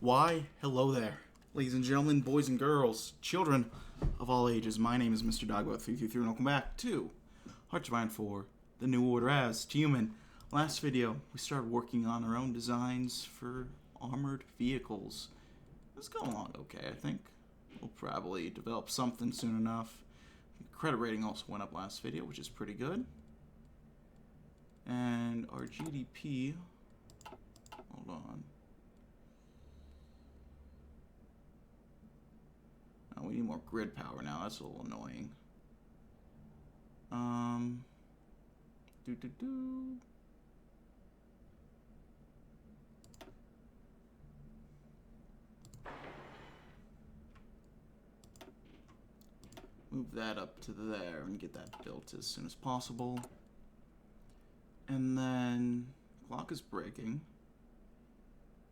Why, hello there, ladies and gentlemen, boys and girls, children of all ages. My name is Mr. Dogbot333, and welcome back to Hearts of Iron 4, The New Order as Tyumen. Last video, we started working on our own designs for armored vehicles. It's going along okay, I think. We'll probably develop something soon enough. Credit rating also went up last video, which is pretty good. And our GDP, hold on. Oh, we need more grid power now. That's a little annoying. Move that up to there and get that built as soon as possible. And then, clock is breaking.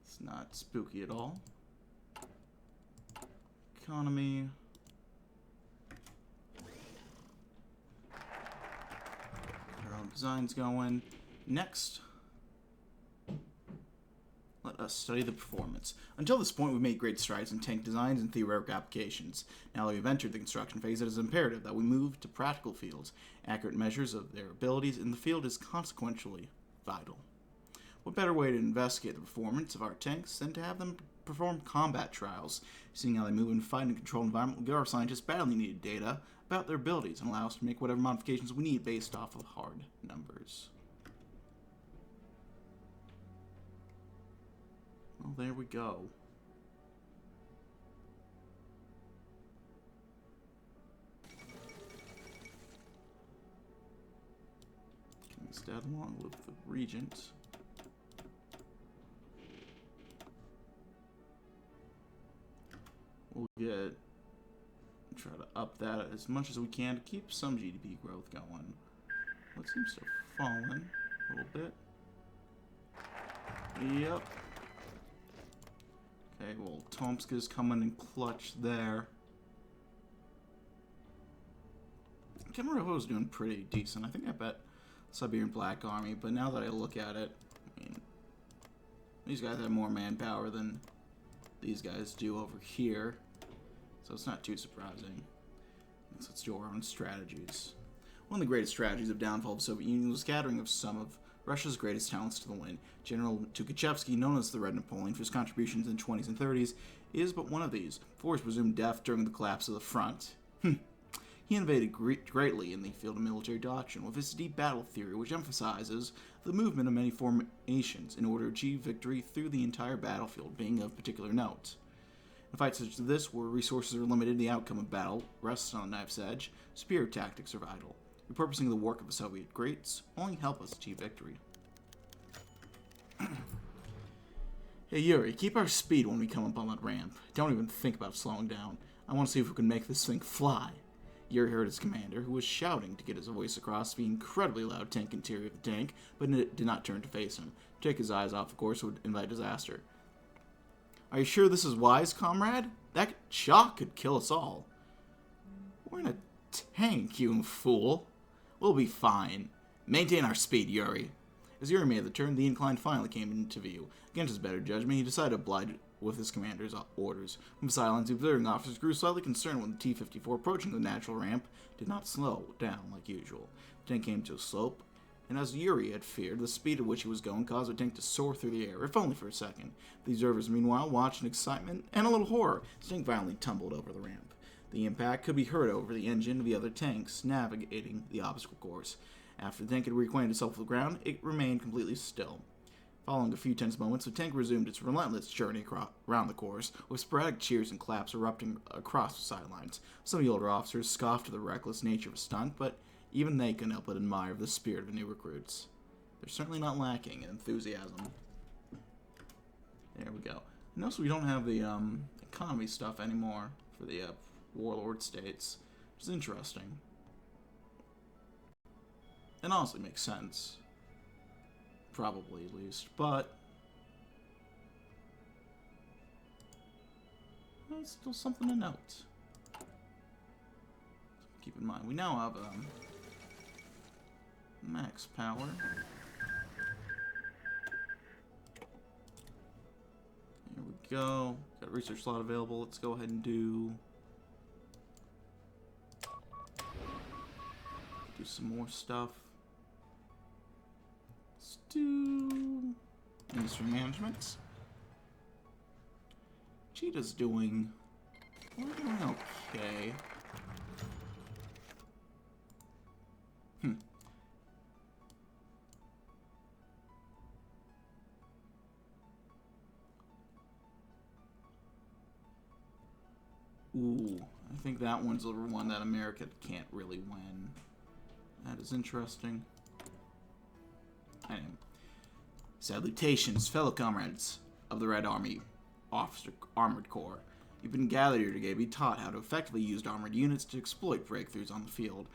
It's not spooky at all. Economy. Our own design's going. Next, let us study the performance. Until this point, we've made great strides in tank designs and theoretical applications. Now that we've entered the construction phase, it is imperative that we move to practical fields. Accurate measures of their abilities in the field is consequentially vital. What better way to investigate the performance of our tanks than to have them perform combat trials? Seeing how they move and fight in a controlled environment will give our scientists badly needed data about their abilities and allow us to make whatever modifications we need based off of hard numbers. Well, there we go. Instead, along with the Regent. We'll try to up that as much as we can to keep some GDP growth going. What seems to have fallen a little bit. Yep. Okay, well, Tomska's coming in clutch there. Kemerovo's doing pretty decent. I think I bet Siberian Black Army, but now that I look at it, I mean, these guys have more manpower than these guys do over here, so it's not too surprising. Let's do our own strategies. One of the greatest strategies of downfall of the Soviet Union was scattering of some of Russia's greatest talents to the wind. General Tukhachevsky, known as the Red Napoleon for his contributions in the 20s and 30s, is but one of these. For his presumed death during the collapse of the front. He innovated greatly in the field of military doctrine with his deep battle theory, which emphasizes the movement of many formations in order to achieve victory through the entire battlefield being of particular note. In fights such as this, where resources are limited, the outcome of battle rests on a knife's edge, superior tactics are vital. Repurposing the work of the Soviet greats only help us achieve victory. Hey Yuri, keep our speed when we come up on that ramp. Don't even think about slowing down. I want to see if we can make this thing fly. Yuri heard his commander, who was shouting to get his voice across the incredibly loud tank interior of the tank, but did not turn to face him. To take his eyes off the course would invite disaster. Are you sure this is wise, comrade? That shock could kill us all. We're in a tank, you fool. We'll be fine. Maintain our speed, Yuri. As Yuri made the turn, the incline finally came into view. Against his better judgment, he decided to oblige with his commander's orders. From silence, the observing officers grew slightly concerned when the T-54 approaching the natural ramp did not slow down like usual. The tank came to a slope, and as Yuri had feared, the speed at which he was going caused the tank to soar through the air, if only for a second. The observers, meanwhile, watched in excitement and a little horror. The tank violently tumbled over the ramp. The impact could be heard over the engine of the other tanks navigating the obstacle course. After the tank had reacquainted itself with the ground, it remained completely still. Following a few tense moments, the tank resumed its relentless journey around the course, with sporadic cheers and claps erupting across the sidelines. Some of the older officers scoffed at the reckless nature of a stunt, but even they couldn't help but admire the spirit of the new recruits. They're certainly not lacking in enthusiasm. There we go. Notice we don't have the economy stuff anymore for the warlord states, which is interesting. And honestly makes sense. Probably, at least. But that's still something to note. Keep in mind, we now have max power. Here we go. Got a research slot available. Let's go ahead and do some more stuff. Let's do industry management. Cheetah's doing... We're doing okay. Ooh, I think that one's the one that America can't really win. That is interesting. Anyway. Salutations, fellow comrades of the Red Army Officer Armored Corps. You've been gathered here today to be taught how to effectively use armored units to exploit breakthroughs on the field.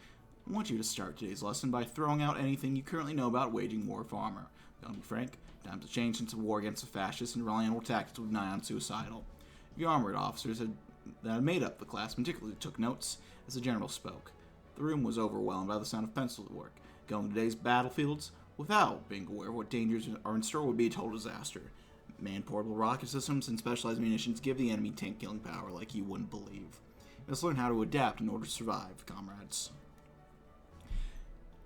I want you to start today's lesson by throwing out anything you currently know about waging war with armor. Gonna be frank, times have changed since the war against the fascists, and relying on tactics was nigh on suicidal. The armored officers that made up the class particularly took notes as the general spoke. The room was overwhelmed by the sound of pencil work. Going to today's battlefields without being aware of what dangers are in store would be a total disaster. Man-portable rocket systems and specialized munitions give the enemy tank-killing power like you wouldn't believe. You must learn how to adapt in order to survive, comrades.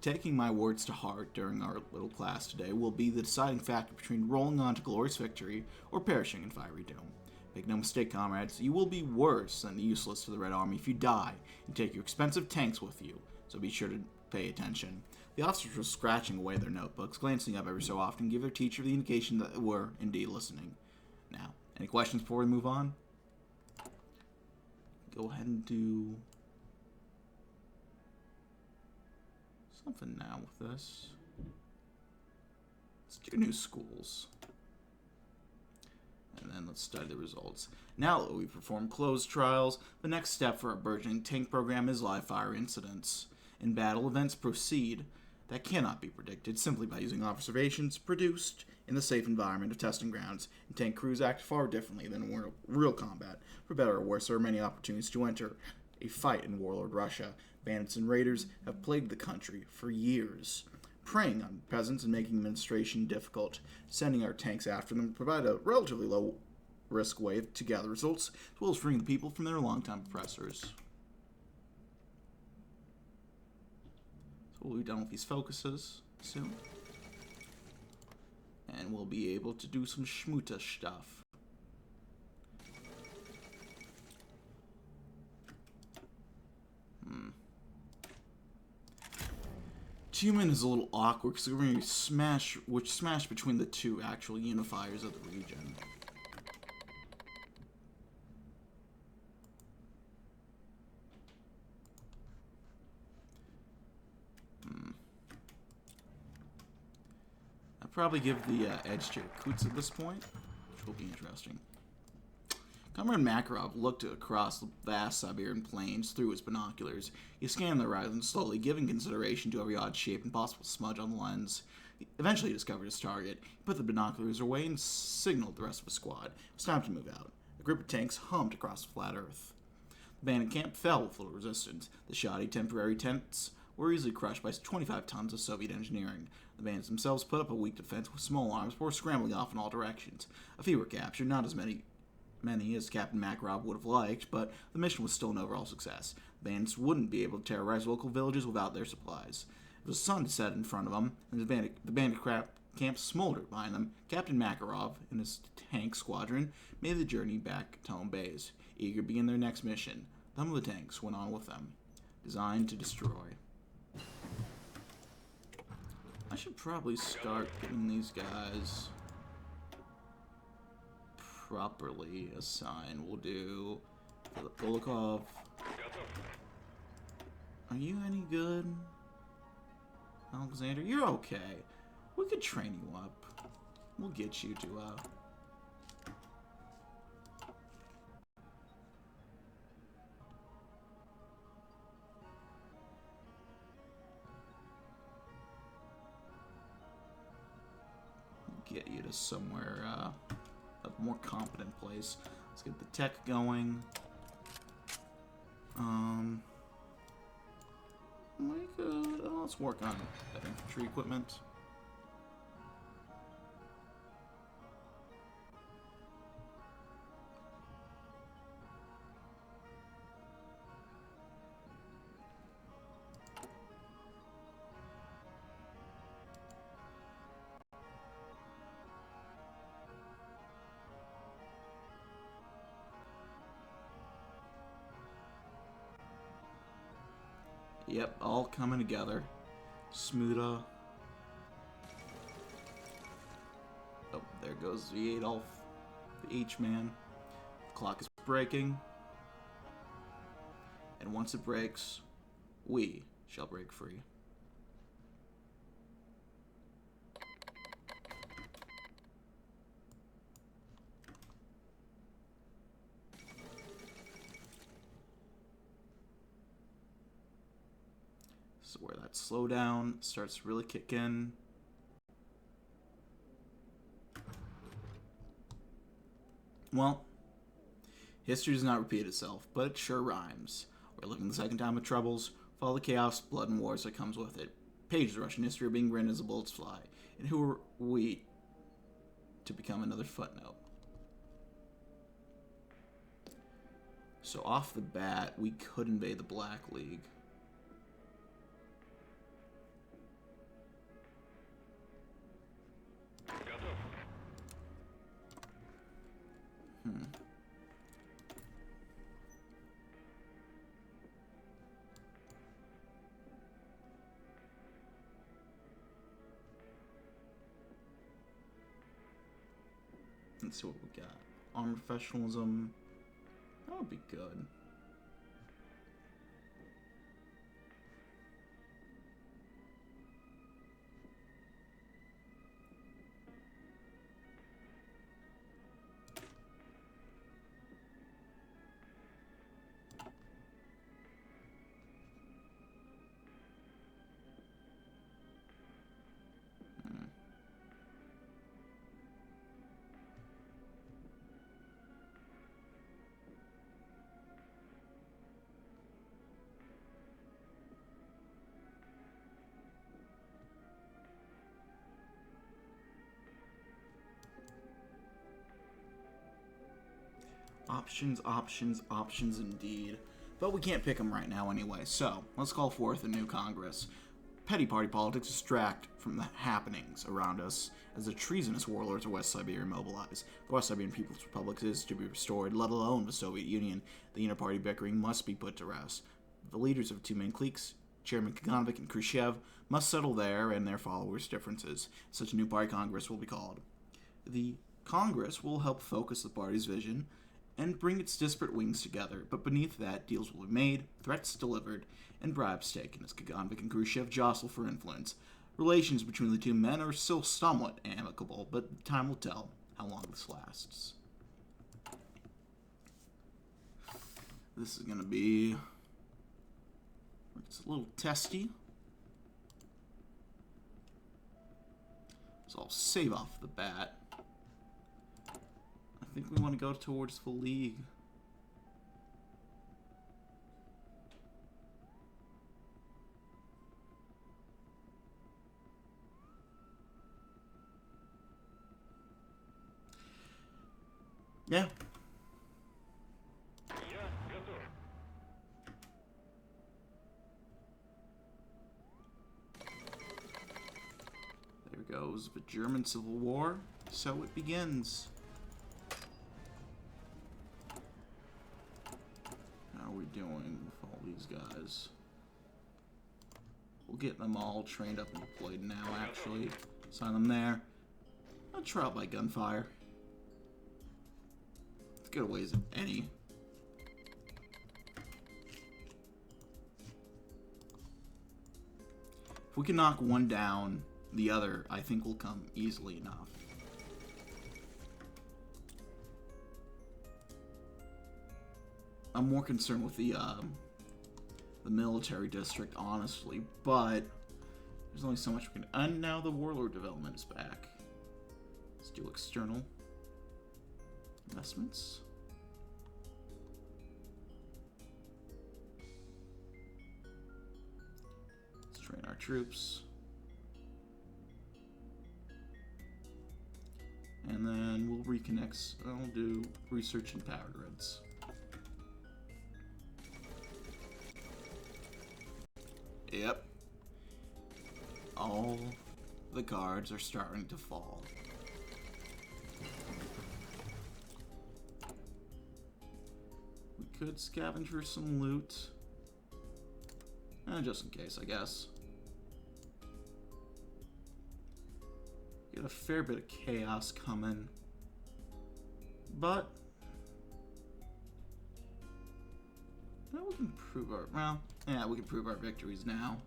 Taking my words to heart during our little class today will be the deciding factor between rolling on to glorious victory or perishing in fiery doom. Make no mistake, comrades, you will be worse than useless to the Red Army if you die and take your expensive tanks with you, so be sure to pay attention. The officers were scratching away their notebooks, glancing up every so often, give their teacher the indication that they were indeed listening. Now, any questions before we move on? Go ahead and do something now with this. Let's do new schools. And then let's study the results. Now that we've performed closed trials, the next step for our burgeoning tank program is live fire incidents. In battle, events proceed that cannot be predicted simply by using observations produced in the safe environment of testing grounds, and tank crews act far differently than in real combat. For better or worse, there are many opportunities to enter a fight in warlord Russia. Bandits and raiders have plagued the country for years, preying on peasants and making administration difficult. Sending our tanks after them provide a relatively low-risk way to gather results, as well as freeing the people from their longtime oppressors. So we'll be done with these focuses soon. And we'll be able to do some schmoota stuff. Tyumen is a little awkward because we're going to smash between the two actual unifiers of the region. I'll probably give the edge to Yakutsk at this point, which will be interesting. Comrade Makarov looked across the vast Siberian plains through his binoculars. He scanned the horizon slowly, giving consideration to every odd shape and possible smudge on the lens. Eventually he discovered his target. He put the binoculars away and signaled the rest of his squad. It was time to move out. A group of tanks hummed across the flat earth. The bandit camp fell with little resistance. The shoddy temporary tents were easily crushed by 25 tons of Soviet engineering. The bandits themselves put up a weak defense with small arms before scrambling off in all directions. A few were captured, not as many as Captain Makarov would have liked, but the mission was still an overall success. The bandits wouldn't be able to terrorize local villages without their supplies. It was sun set in front of them, and the bandit camp smoldered behind them. Captain Makarov and his tank squadron made the journey back to home base, eager to begin their next mission. Some of the tanks went on with them, designed to destroy. I should probably start getting these guys properly assigned. We'll do Golikov. Are you any good? Alexander, you're okay. We could train you up. We'll get you to get you to somewhere a more competent place. Let's get the tech going. Let's work on that infantry equipment. Yep, all coming together. Smoother. Oh, there goes the Adolf, the H-man. The clock is breaking. And once it breaks, we shall break free. So where that slowdown starts to really kick in. Well, history does not repeat itself, but it sure rhymes. We're living the second time of troubles, with all the chaos, blood, and wars that comes with it. Pages of Russian history are being written as the bullets fly. And who are we to become another footnote? So off the bat, we could invade the Black League. Let's see what we got. Armor professionalism. That would be good. Options, options, options indeed. But we can't pick them right now anyway, so let's call forth a new Congress. Petty party politics distract from the happenings around us as the treasonous warlords of West Siberia mobilize. The West Siberian People's Republic is to be restored, let alone the Soviet Union. The inter-party bickering must be put to rest. The leaders of two main cliques, Chairman Kaganovich and Khrushchev, must settle their and their followers' differences. Such a new party Congress will be called. The Congress will help focus the party's vision and bring its disparate wings together, but beneath that, deals will be made, threats delivered, and bribes taken as Kaganovich and Khrushchev jostle for influence. Relations between the two men are still somewhat amicable, but time will tell how long this lasts. This is going to be... it's a little testy. So I'll save off the bat. I think we want to go towards the league. Yeah. There goes the German Civil War. So it begins. How are we doing with all these guys? We'll get them all trained up and deployed now, actually. Sign them there. I'll trial by gunfire. Let's get away as any. If we can knock one down, the other, I think, will come easily enough. I'm more concerned with the military district, honestly, but there's only so much we can... And now the warlord development is back. Let's do external investments. Let's train our troops. And then we'll reconnect. I'll do research and power grids. Yep. All the cards are starting to fall. We could scavenge for some loot. Just in case, I guess. Get a fair bit of chaos coming. But we can prove our, well, yeah, we can prove our victories now.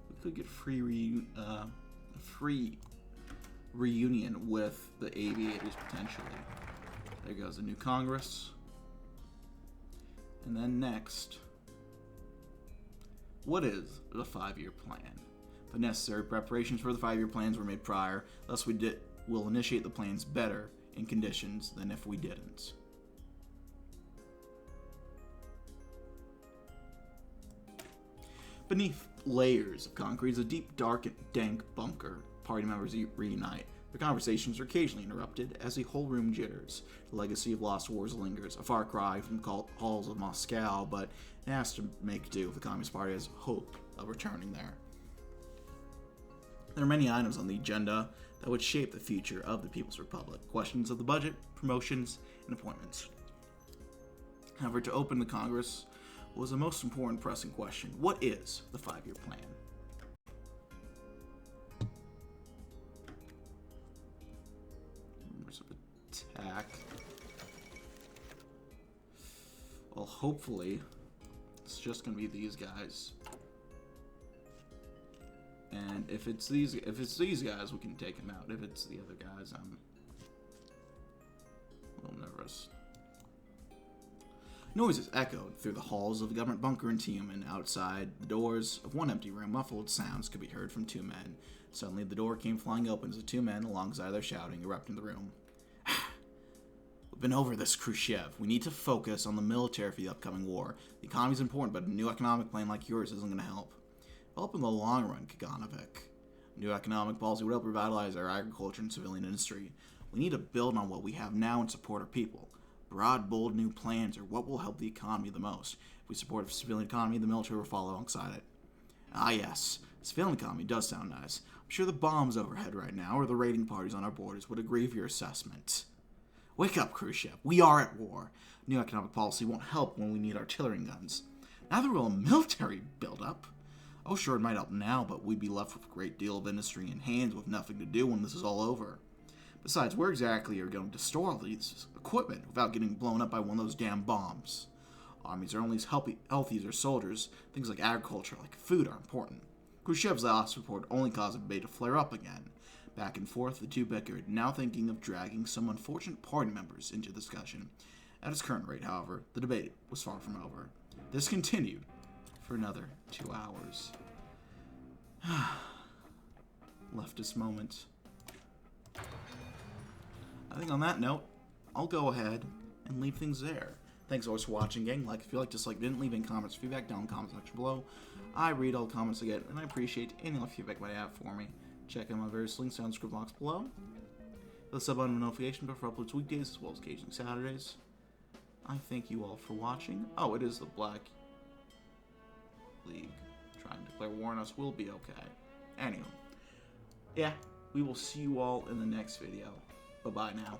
We could get free reunion with the aviators potentially. There goes a new Congress. And then next, what is the 5-year plan? The necessary preparations for the 5-year plans were made prior, thus we'll initiate the plans better in conditions than if we didn't. Beneath layers of concrete is a deep, dark, and dank bunker. Party members reunite. Their conversations are occasionally interrupted as the whole room jitters. The legacy of lost wars lingers, a far cry from the halls of Moscow, but it has to make do if the Communist Party has hope of returning there. There are many items on the agenda that would shape the future of the People's Republic. Questions of the budget, promotions, and appointments. However, to open the Congress was the most important pressing question. What is the 5-year plan? Attack. Well, hopefully it's just gonna be these guys, and if it's these guys, we can take them out. If it's the other guys, I'm a little nervous. Noises echoed through the halls of the government bunker in Tyumen. Outside the doors of one empty room, muffled sounds could be heard from 2 men. Suddenly, the door came flying open as the 2 men, alongside their shouting, erupted in the room. We've been over this, Khrushchev. We need to focus on the military for the upcoming war. The economy is important, but a new economic plan like yours isn't going to help. Help in the long run, Kaganovic. A new economic policy would help revitalize our agriculture and civilian industry. We need to build on what we have now and support our people. Broad, bold new plans are what will help the economy the most. If we support a civilian economy, the military will follow alongside it. Ah yes, the civilian economy does sound nice. I'm sure the bombs overhead right now or the raiding parties on our borders would agree with your assessment. Wake up, Khrushchev. We are at war. New economic policy won't help when we need artillery and guns. Neither will a military build-up. Oh, sure, it might help now, but we'd be left with a great deal of industry in hands with nothing to do when this is all over. Besides, where exactly are you going to store all these equipment without getting blown up by one of those damn bombs? Armies are only as healthy as their soldiers. Things like agriculture, like food, are important. Khrushchev's last report only caused the debate to flare up again. Back and forth, the two bickered, now thinking of dragging some unfortunate party members into the discussion. At its current rate, however, the debate was far from over. This continued for another 2 hours. Leftist moment. I think on that note, I'll go ahead and leave things there. Thanks always for watching, gang. Like if you like, dislike, didn't leave any comments, feedback down in the comment section below. I read all the comments I get, and I appreciate any feedback you might have for me. Check out my various links down in the description box below. Hit the sub button for notification bell for uploads weekdays as well as occasionally Saturdays. I thank you all for watching. Oh, it is the Black League trying to declare war on us. We'll be okay. Anyway, yeah, we will see you all in the next video. Bye-bye now.